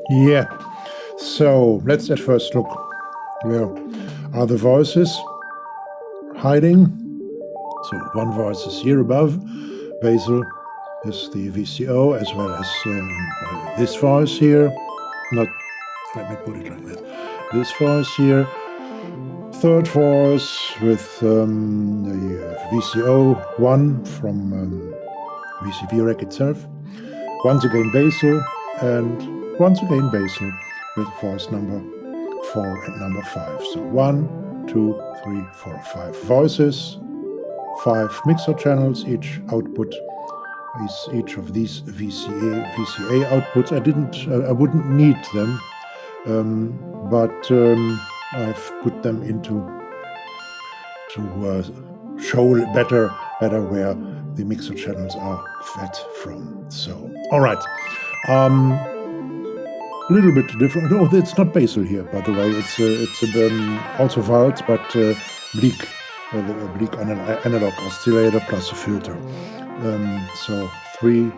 Yeah, so let's at first look where are the voices hiding. So one voice is here above. Basil is the VCO, as well as this voice here. Not, let me put it like that. This voice here. Third voice with the VCO 1 from VCV rack itself. Once again Basil, and once again Basil with voice number 4 and number 5. So 1, 2, 3, 4, 5 voices, 5 mixer channels. Each output is each of these VCA outputs. I wouldn't need them, but I've put them into to show better where the mixer channels are fed from. So, all right. A little bit different. No, it's not Basil here, by the way. It's also Waltz, but bleak on an analog oscillator plus a filter. So three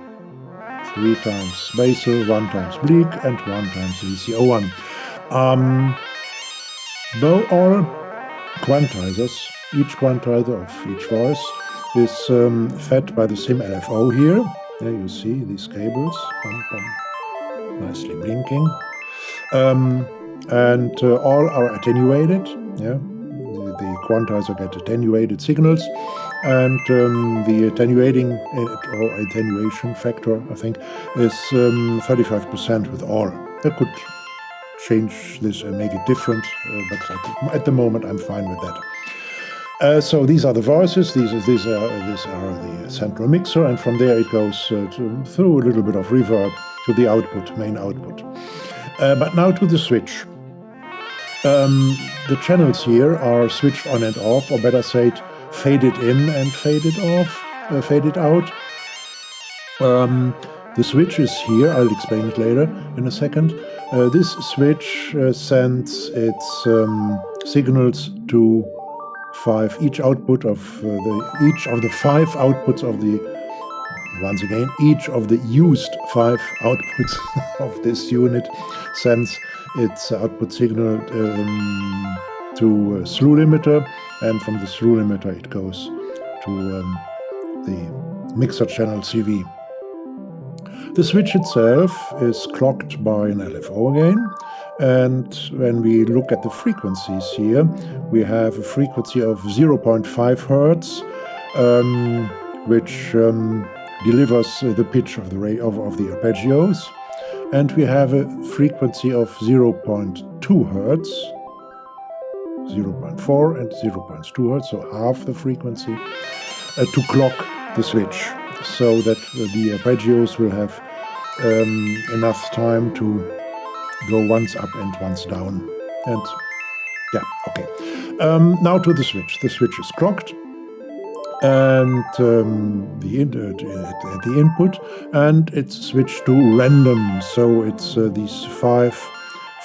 times Basil, 1 times bleak, and 1 times VCO1. Though all quantizers, each quantizer of each voice is fed by the same LFO here. There you see these cables, nicely blinking, and all are attenuated. Yeah, the quantizer get attenuated signals, and the attenuation factor, I think, is 35% with all. I could change this and make it different, but at the moment I'm fine with that. So these are the voices. These are the central mixer, and from there it goes through a little bit of reverb to the output, main output. But now to the switch. The channels here are switched on and off, or better said, faded in and faded off, faded out. The switch is here. I'll explain it later in a second. This switch sends its signals to each of the 5 outputs of the, once again, each of the used 5 outputs of this unit sends its output signal to a slew limiter, and from the slew limiter it goes to the mixer channel CV. The switch itself is clocked by an LFO again, and when we look at the frequencies here, we have a frequency of 0.5 Hertz, which delivers the pitch of the arpeggios, and we have a frequency of 0.2 Hertz, 0.4 and 0.2 Hertz, so half the frequency, to clock the switch, so that the arpeggios will have enough time to go once up and once down. And yeah, okay. Now to the switch. The switch is clocked, and at the input, and it's switched to random. So it's these five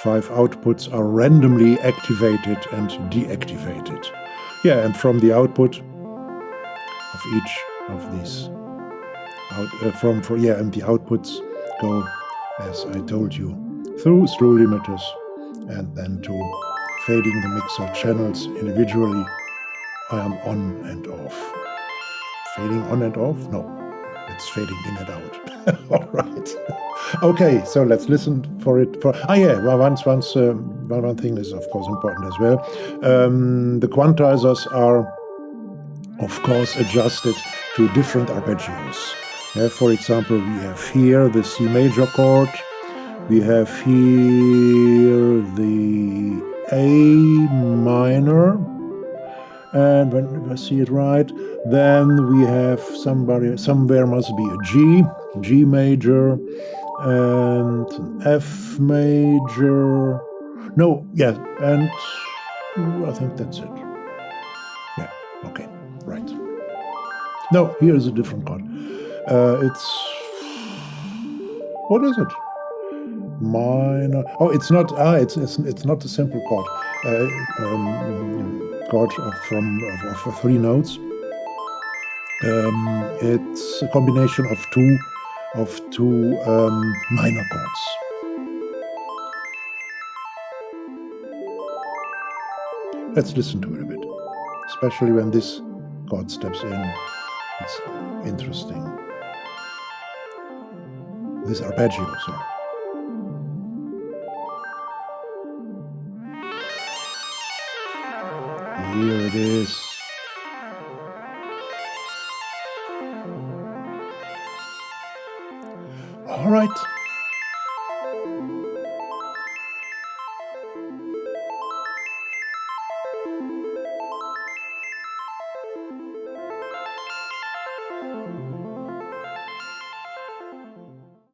outputs are randomly activated and deactivated. Yeah, and from the output of each of these, and the outputs go, as I told you, through slew limiters and then to fading the mixer channels individually. I am on and off. Fading on and off? No, it's fading in and out. All right. Okay, so let's listen for it. One thing is of course important as well. The quantizers are of course adjusted to different arpeggios. For example, we have here the C major chord. We have here the A minor, and when I see it right, then we have somewhere must be a G major, and an F major. No, yeah, and I think that's it. Yeah, okay, right. No, here is a different chord. What is it? Minor. Oh, it's not. It's not a simple chord. Chord of 3 notes. It's a combination of two minor chords. Let's listen to it a bit, especially when this chord steps in. It's interesting. This arpeggio, sorry. Here it is. All right.